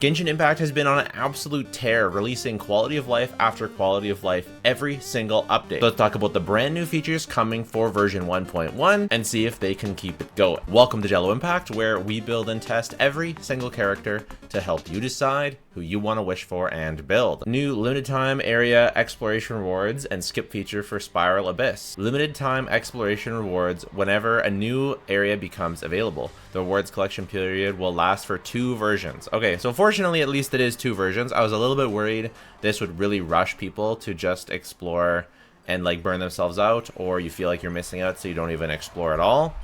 Genshin Impact has been on an absolute tear, releasing quality of life after quality of life every single update. So let's talk about the brand new features coming for version 1.1 and see if they can keep it going. Welcome to Jello Impact, where we build and test every single character to help you decide who you want to wish for and build. New limited time area exploration rewards and skip feature for Spiral Abyss. Limited time exploration rewards whenever a new area becomes available. The rewards collection period will last for 2 versions. Okay, so fortunately, at least it is 2 versions. I was a little bit worried this would really rush people to just explore and like burn themselves out, or you feel like you're missing out so you don't even explore at all.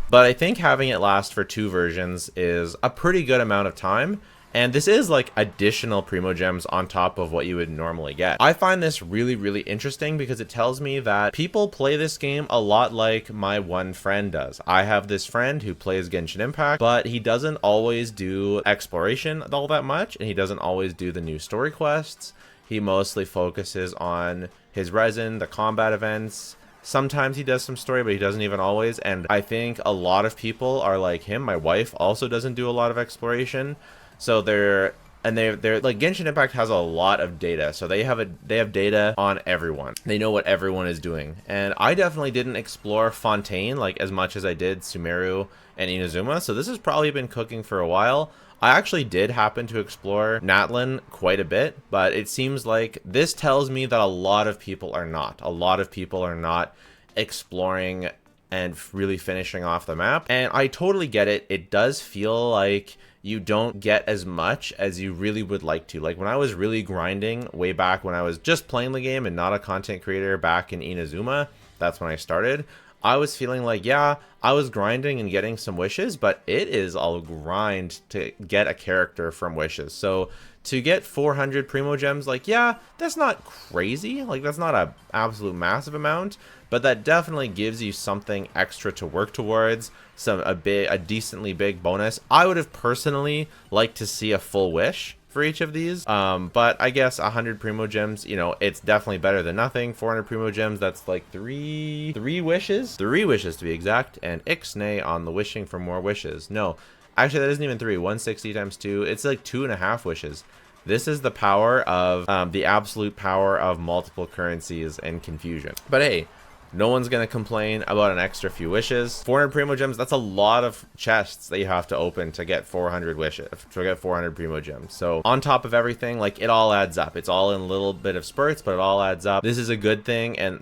But I think having it last for 2 versions is a pretty good amount of time. And this is like additional Primo Gems on top of what you would normally get. I find this really, really interesting because it tells me that people play this game a lot like my one friend does. I have this friend who plays Genshin Impact, but he doesn't always do exploration all that much, and he doesn't always do the new story quests. He mostly focuses on his resin, the combat events. Sometimes he does some story, but he doesn't even always. And I think a lot of people are like him. My wife also doesn't do a lot of exploration. So they're like, Genshin Impact has a lot of data, so they have data on everyone. They know what everyone is doing, and I definitely didn't explore Fontaine like as much as I did Sumeru and Inazuma. So this has probably been cooking for a while. I actually did happen to explore Natlan quite a bit, but it seems like this tells me that a lot of people are not. A lot of people are not exploring and really finishing off the map, and I totally get it. It does feel like you don't get as much as you really would like to. Like when I was really grinding way back when I was just playing the game and not a content creator back in Inazuma, that's when I started. I was feeling like, yeah, I was grinding and getting some wishes, but it is a grind to get a character from wishes. So to get 400 Primo Gems, like, yeah, that's not crazy. Like, that's not a absolute massive amount, but that definitely gives you something extra to work towards, a decently big bonus. I would have personally liked to see a full wish for each of these, but I guess 100 Primo Gems, you know, it's definitely better than nothing. 400 Primo Gems, that's like three wishes to be exact, and Ixnay on the wishing for more wishes. No, actually that isn't even 3. 160 times 2, it's like 2.5 wishes. This is the power of the absolute power of multiple currencies and confusion. But hey, no one's going to complain about an extra few wishes. 400 Primo Gems, that's a lot of chests that you have to open to get 400 wishes, to get 400 Primo Gems. So on top of everything, like, it all adds up. It's all in a little bit of spurts, but it all adds up. This is a good thing, and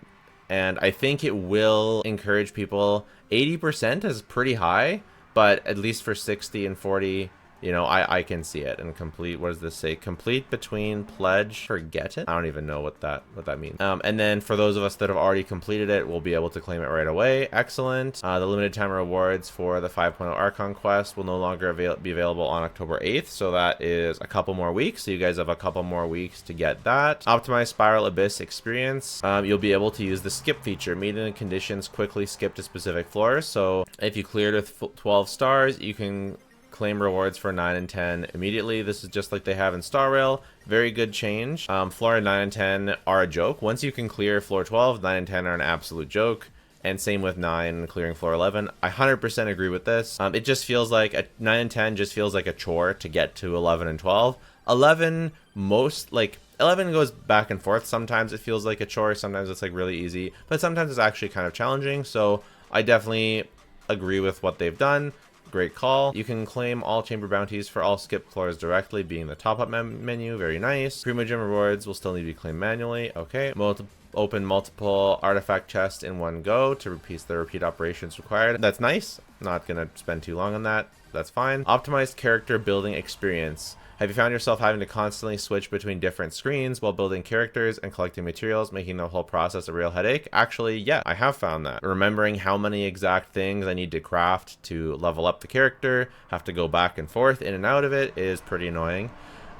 I think it will encourage people. 80% is pretty high, but at least for 60 and 40, you know, I can see it. And complete, what does this say? Complete between pledge, forget it. I don't even know what that means. And then for those of us that have already completed it, we'll be able to claim it right away. Excellent. The limited time rewards for the 5.0 Archon quest will no longer be available on October 8th. So that is a couple more weeks. So you guys have a couple more weeks to get that. Optimized Spiral Abyss experience. You'll be able to use the skip feature. Meeting the conditions, quickly skip to specific floors. So if you cleared with 12 stars, you can claim rewards for 9 and 10 immediately. This is just like they have in Star Rail. Very good change. Floor 9 and 10 are a joke. Once you can clear floor 12, 9 and 10 are an absolute joke. And same with 9 clearing floor 11. I 100% agree with this. It just feels like 9 and 10 just feels like a chore to get to 11 and 12. 11 goes back and forth. Sometimes it feels like a chore. Sometimes it's like really easy, but sometimes it's actually kind of challenging. So I definitely agree with what they've done. Great call. You can claim all chamber bounties for all skip floors directly, being the top-up menu. Very nice. Primo Gem rewards will still need to be claimed manually. Okay. Open multiple artifact chests in one go to repeat the repeat operations required. That's nice. Not gonna spend too long on that. That's fine. Optimized character building experience. Have you found yourself having to constantly switch between different screens while building characters and collecting materials, making the whole process a real headache? Actually, yeah, I have found that. Remembering how many exact things I need to craft to level up the character, have to go back and forth in and out of it, is pretty annoying.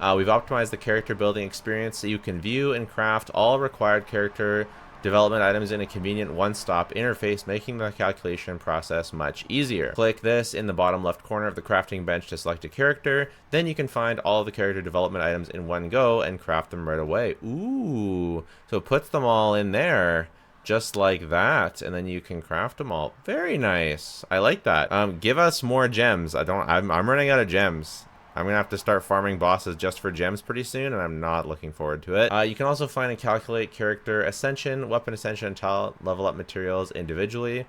We've optimized the character building experience so you can view and craft all required character development items in a convenient one-stop interface, making the calculation process much easier. Click this in the bottom left corner of the crafting bench to select a character. Then you can find all of the character development items in one go and craft them right away. Ooh, so it puts them all in there just like that, and then you can craft them all. Very nice. I like that. Give us more gems. I'm running out of gems. I'm gonna have to start farming bosses just for gems pretty soon, and I'm not looking forward to it. You can also find and calculate character ascension, weapon ascension, and talent level up materials individually.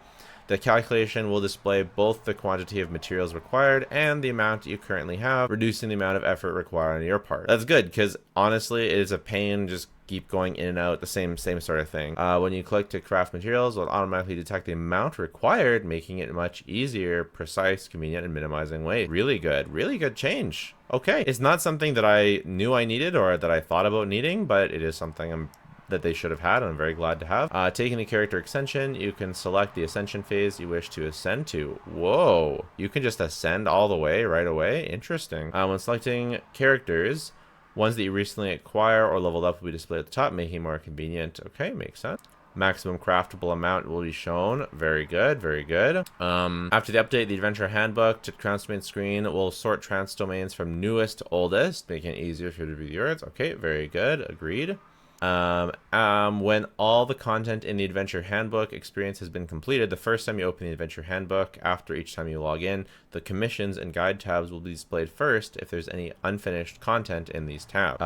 The calculation will display both the quantity of materials required and the amount you currently have, reducing the amount of effort required on your part. That's good, because honestly, it is a pain just keep going in and out, the same sort of thing. When you click to craft materials, it will automatically detect the amount required, making it much easier, precise, convenient, and minimizing waste. Really good change. Okay, it's not something that I knew I needed or that I thought about needing, but it is something that they should have had, and I'm very glad to have. Taking the character ascension, you can select the ascension phase you wish to ascend to. Whoa, you can just ascend all the way right away. Interesting. When selecting characters, ones that you recently acquire or leveled up will be displayed at the top, making it more convenient. Okay, makes sense. Maximum craftable amount will be shown. Very good, very good. After the update, the adventure handbook to trans domain screen will sort trans domains from newest to oldest, making it easier for you to review yours. Okay, very good, agreed. When all the content in the adventure handbook experience has been completed, the first time you open the adventure handbook, after each time you log in, the commissions and guide tabs will be displayed first if there's any unfinished content in these tabs.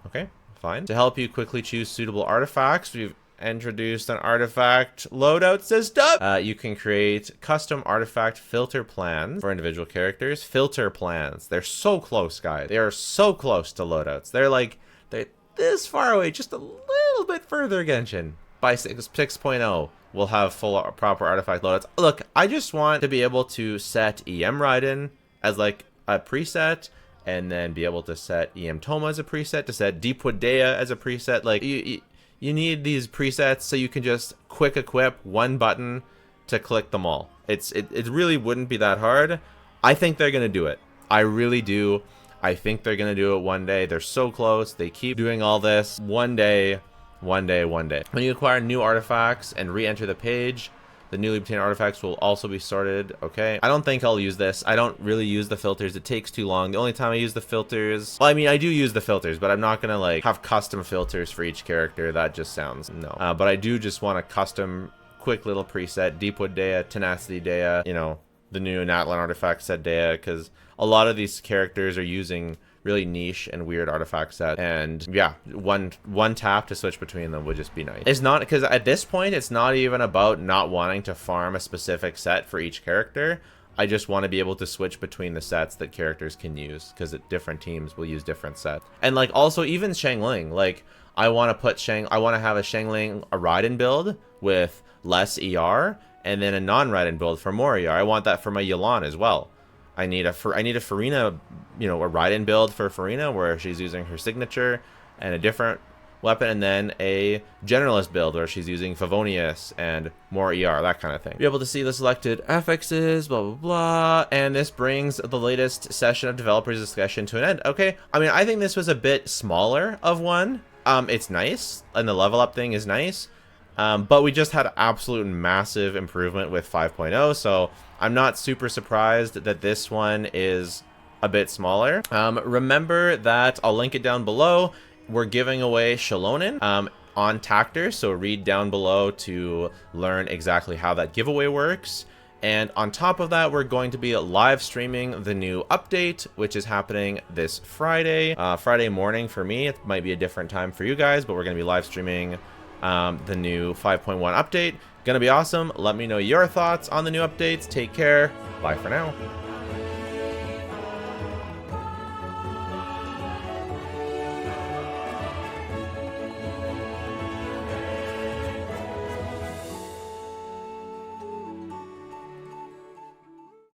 Okay, fine. To help you quickly choose suitable artifacts, we've introduced an artifact loadout system. You can create custom artifact filter plans for individual characters. Filter plans. They're so close, guys. They are so close to loadouts. They're this far away, just a little bit further. Genshin by 6.0 we'll have full proper artifact loadouts. Look, I just want to be able to set EM Raiden as like a preset, and then be able to set EM Toma as a preset, to set Deepwood Dea as a preset. Like you need these presets so you can just quick equip one button to click them all. It really wouldn't be that hard. I think they're gonna do it. I really do. I think they're going to do it one day. They're so close. They keep doing all this. One day. When you acquire new artifacts and re-enter the page, the newly obtained artifacts will also be sorted. Okay. I don't think I'll use this. I don't really use the filters. It takes too long. The only time I use the filters... Well, I mean, I do use the filters, but I'm not going to, like, have custom filters for each character. That just sounds... No. But I do just want a custom, quick little preset. Deepwood Dea, Tenacity Dea, you know, the new Natlan artifact set Dea, because a lot of these characters are using really niche and weird artifact set, and yeah, one tap to switch between them would just be nice. It's not, because at this point it's not even about not wanting to farm a specific set for each character. I just want to be able to switch between the sets that characters can use, because different teams will use different sets. And like also even Xiangling, like I want to have a Xiangling a Raiden build with less ER, and then a non-Raiden build for more ER. I want that for my Yelan as well. I need a Farina, you know, a Raiden build for Farina where she's using her signature and a different weapon, and then a generalist build where she's using Favonius and more ER, that kind of thing. Be able to see the selected affixes, blah, blah, blah. And this brings the latest session of developers discussion to an end. Okay, I mean, I think this was a bit smaller of one. It's nice, and the level up thing is nice. But we just had absolute massive improvement with 5.0, so I'm not super surprised that this one is a bit smaller. Remember that I'll link it down below. We're giving away Shalonen on Tactor, so read down below to learn exactly how that giveaway works. And on top of that, we're going to be live streaming the new update, which is happening this Friday. Friday morning for me. It might be a different time for you guys, but we're going to be live streaming the new 5.1 update. Gonna be awesome. Let me know your thoughts on the new updates. Take care. Bye for now.